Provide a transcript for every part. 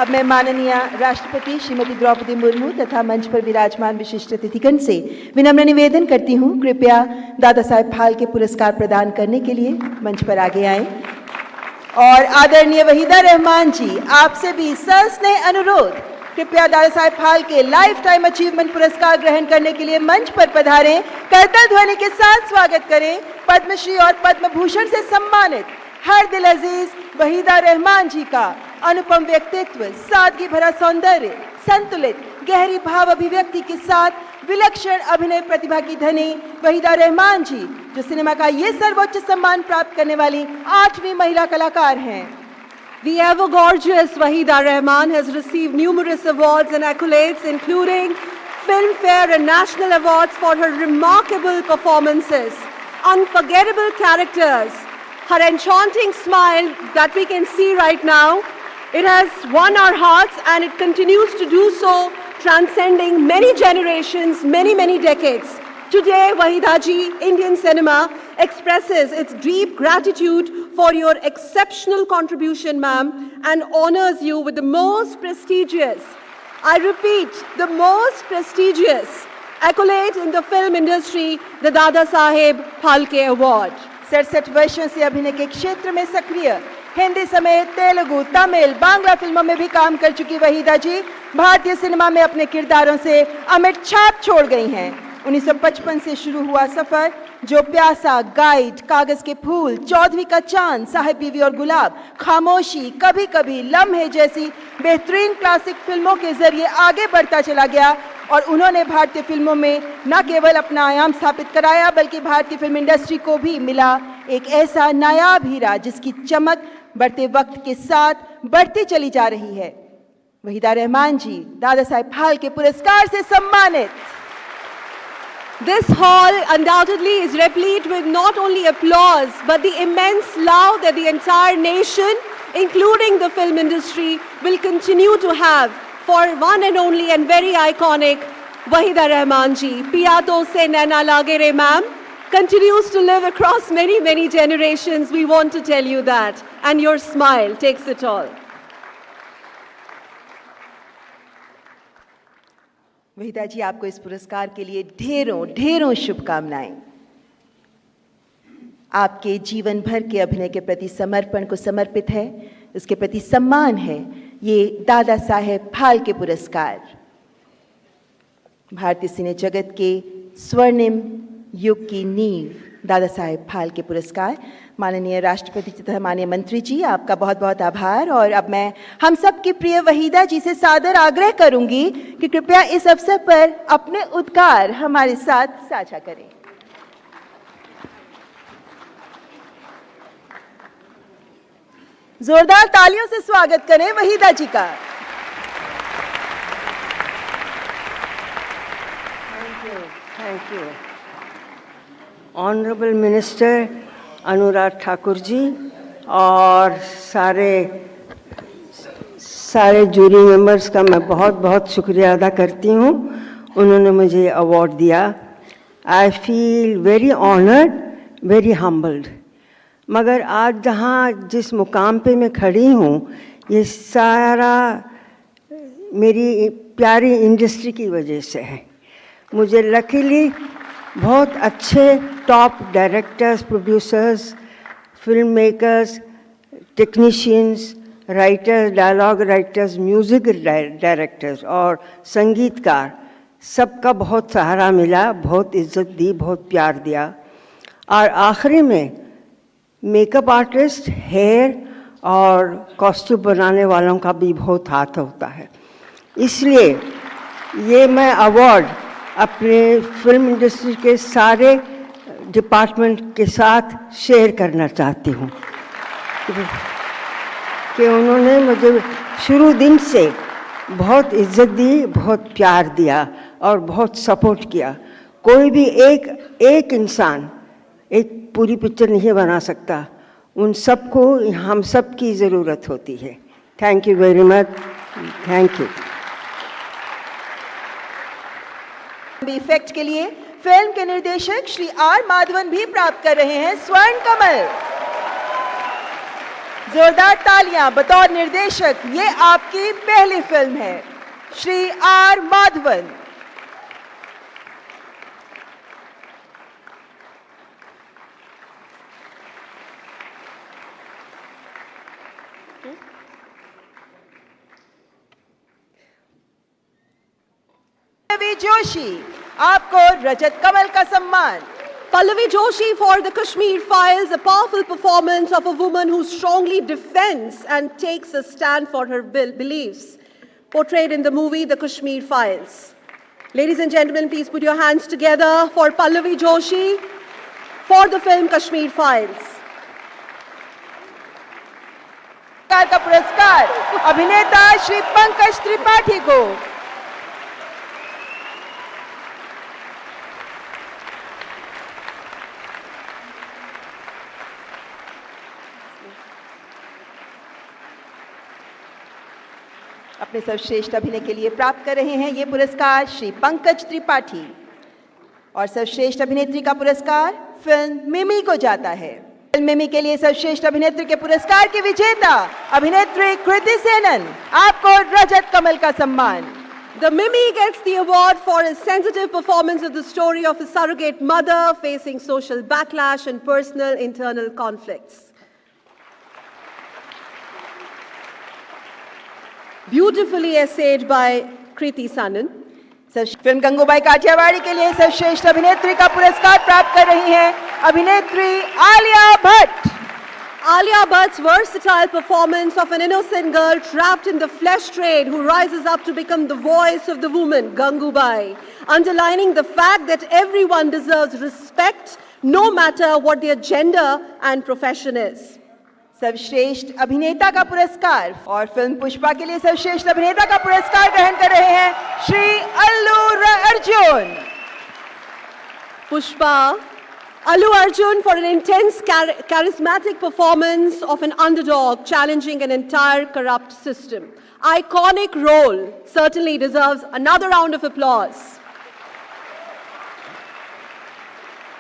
अब मैं माननीय राष्ट्रपति श्रीमती द्रौपदी मुर्मू तथा मंच पर विराजमान विशिष्ट अतिथिगण से विनम्र निवेदन करती हूँ, कृपया दादा साहेब फाल्के पुरस्कार प्रदान करने के लिए मंच पर आगे आएं। और आदरणीय वहीदा रहमान जी, आपसे भी सस्नेह अनुरोध, कृपया Dada Saheb Phalke life time achievement पुरस्कार ग्रहण करने के लिए मंच पर पधारें। करताल ध्वनि के साथ स्वागत करें पद्मश्री और पद्म भूषण से सम्मानित हर दिल अजीज वहीदा रहमान जी का। अनुपम व्यक्तित्व, सादगी भरा सौंदर्य, संतुलित गहरी भाव अभिव्यक्ति के साथ विलक्षण अभिनय प्रतिभा की धनी वहीदा रहमान जी, जो सिनेमा का ये सर्वोच्च सम्मान प्राप्त करने वाली 8वीं महिला कलाकार हैं। The ever gorgeous Wahida Rahman has received numerous awards and accolades, including Filmfare and national awards for her remarkable performances, unforgettable characters, her enchanting smile that we can see right now. It has won our hearts and it continues to do so, transcending many generations, many decades. Today, Wahida ji, Indian cinema expresses its deep gratitude for your exceptional contribution, ma'am, and honors you with the most prestigious, I repeat, the most prestigious accolade in the film industry, the Dada Saheb Phalke Award. 67 वर्षों से अभिनय के क्षेत्र में सक्रिय, हिंदी समेत तेलुगु, तमिल, बांग्ला फिल्मों में भी काम कर चुकी वहीदा जी भारतीय सिनेमा में अपने किरदारों से अमिट छाप छोड़ गई हैं। 1955 से शुरू हुआ सफर, जो प्यासा, गाइड, कागज के फूल, चौधरी का चांद, साहिब बीवी और गुलाब, खामोशी, कभी कभी, लम्हे जैसी बेहतरीन क्लासिक फिल्मों के जरिए आगे बढ़ता चला गया और उन्होंने भारतीय फिल्मों में न केवल अपना आयाम स्थापित कराया, बल्कि भारतीय फिल्म इंडस्ट्री को भी मिला एक ऐसा नायाब हीरा जिसकी चमक बढ़ते वक्त के साथ बढ़ती चली जा रही है। वहीदा रहमान जी दादा साहेब फाल्के पुरस्कार से सम्मानित। This hall undoubtedly is replete with not only applause, but the immense love that the entire nation, including the film industry, will continue to have for one and only and very iconic Wahida Rahman ji. Piya to se naina lage re, ma'am, continues to live across many generations. We want to tell you that. And your smile takes it all. Waheeda जी, आपको इस पुरस्कार के लिए ढेरों शुभकामनाएं। आपके जीवन भर के अभिनय के प्रति समर्पण को समर्पित है, उसके प्रति सम्मान है ये दादा साहेब फाल्के पुरस्कार। भारतीय सिने जगत के स्वर्णिम युग की नींव दादा साहेब फाल्के पुरस्कार। माननीय राष्ट्रपति तथा माननीय मंत्री जी, आपका बहुत बहुत आभार। और अब मैं हम सब की प्रिय वहीदा जी से सादर आग्रह करूंगी कि कृपया इस अवसर पर अपने उद्गार हमारे साथ साझा करें। जोरदार तालियों से स्वागत करें वहीदा जी का। Thank you honourable minister Anurag Thakur ji और सारे जूरी मेंबर्स का मैं बहुत शुक्रिया अदा करती हूँ, उन्होंने मुझे अवार्ड दिया। I feel very honoured, very humbled. मगर आज जहाँ जिस मुकाम पे मैं खड़ी हूँ, ये सारा मेरी प्यारी इंडस्ट्री की वजह से है। मुझे लकीली बहुत अच्छे top directors, producers, film makers, technicians, writers, dialogue writers, music directors और संगीतकार, सबका बहुत सहारा मिला, बहुत इज्जत दी, बहुत प्यार दिया। और आखिरी में मेकअप आर्टिस्ट, हेयर और कॉस्ट्यूम बनाने वालों का भी बहुत हाथ होता है। इसलिए ये मैं अवार्ड अपने फिल्म इंडस्ट्री के सारे डिपार्टमेंट के साथ शेयर करना चाहती हूँ कि उन्होंने मुझे शुरू दिन से बहुत इज्जत दी, बहुत प्यार दिया और बहुत सपोर्ट किया। कोई भी एक इंसान एक पूरी पिक्चर नहीं बना सकता, उन सबको हम सब की ज़रूरत होती है। Thank you very much, thank you. Effect के लिए फिल्म के निर्देशक श्री आर माधवन भी प्राप्त कर रहे हैं स्वर्ण कमल। जोरदार तालियां। बतौर निर्देशक ये आपकी पहली फिल्म है, श्री आर माधवन। पल्लवी जोशी, आपको रजत कमल का सम्मान। Pallavi Joshi for the Kashmir Files, a powerful performance of a woman who strongly defends and takes a stand for her beliefs, portrayed in the movie The Kashmir Files. Ladies and gentlemen, please put your hands together for Pallavi Joshi for the film Kashmir Files. का पुरस्कार अभिनेता श्री पंकज त्रिपाठी को। अपने सर्वश्रेष्ठ अभिनय के लिए प्राप्त कर रहे हैं ये पुरस्कार श्री पंकज त्रिपाठी। और सर्वश्रेष्ठ अभिनेत्री का पुरस्कार फिल्म मिमी को जाता है। फिल्म मिमी के लिए सर्वश्रेष्ठ अभिनेत्री के पुरस्कार की विजेता अभिनेत्री कृति सेनन, आपको रजत कमल का सम्मान। The Mimi gets the award for a sensitive performance of the story of a surrogate mother facing social backlash and personal internal conflicts. Beautifully essayed by Kriti Sanan. फिल्म गंगूबाई काठियावाड़ी के लिए सर्वश्रेष्ठ अभिनेत्री का पुरस्कार प्राप्त कर रही हैं अभिनेत्री Alia Bhatt. Alia Bhatt's versatile performance of an innocent girl trapped in the flesh trade who rises up to become the voice of the woman, Gangubai, underlining the fact that everyone deserves respect no matter what their gender and profession is. सर्वश्रेष्ठ अभिनेता का पुरस्कार और film Pushpa के लिए सर्वश्रेष्ठ अभिनेता का पुरस्कार ग्रहण कर रहे हैं Shri Allu Arjun. Pushpa, Allu Arjun for an intense, charismatic performance of an underdog challenging an entire corrupt system. Iconic role, certainly deserves another round of applause.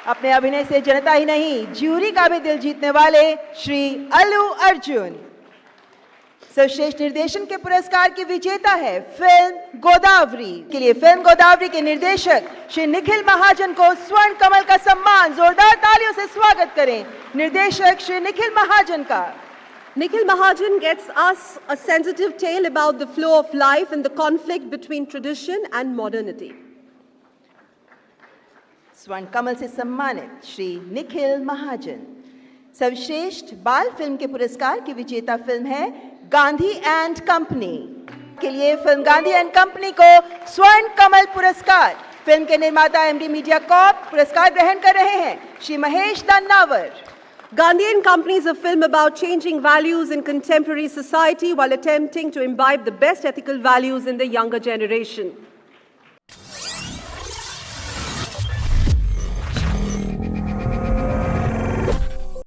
अपने अभिनय से जनता ही नहीं, ज्यूरी का भी दिल जीतने वाले श्री अल्लू अर्जुन। सर्वश्रेष्ठ निर्देशन के पुरस्कार की विजेता है फिल्म गोदावरी के लिए फिल्म गोदावरी के निर्देशक श्री निखिल महाजन को स्वर्ण कमल का सम्मान। जोरदार तालियों से स्वागत करें निर्देशक श्री निखिल महाजन का। Nikhil Mahajan gets us a sensitive tale about the flow of life and the conflict between tradition and modernity. स्वर्ण कमल से सम्मानित श्री निखिल महाजन। सर्वश्रेष्ठ बाल फिल्म के पुरस्कार की विजेता फिल्म है गांधी एंड कंपनी के लिए फिल्म गांधी एंड कंपनी को स्वर्ण कमल पुरस्कार। फिल्म के निर्माता एमडी मीडिया कॉर्प पुरस्कार ग्रहण कर रहे हैं Shri Mahesh दन्नावर। Gandhi and Company is a film about changing values in contemporary society while attempting to imbibe the best ethical values in the younger generation.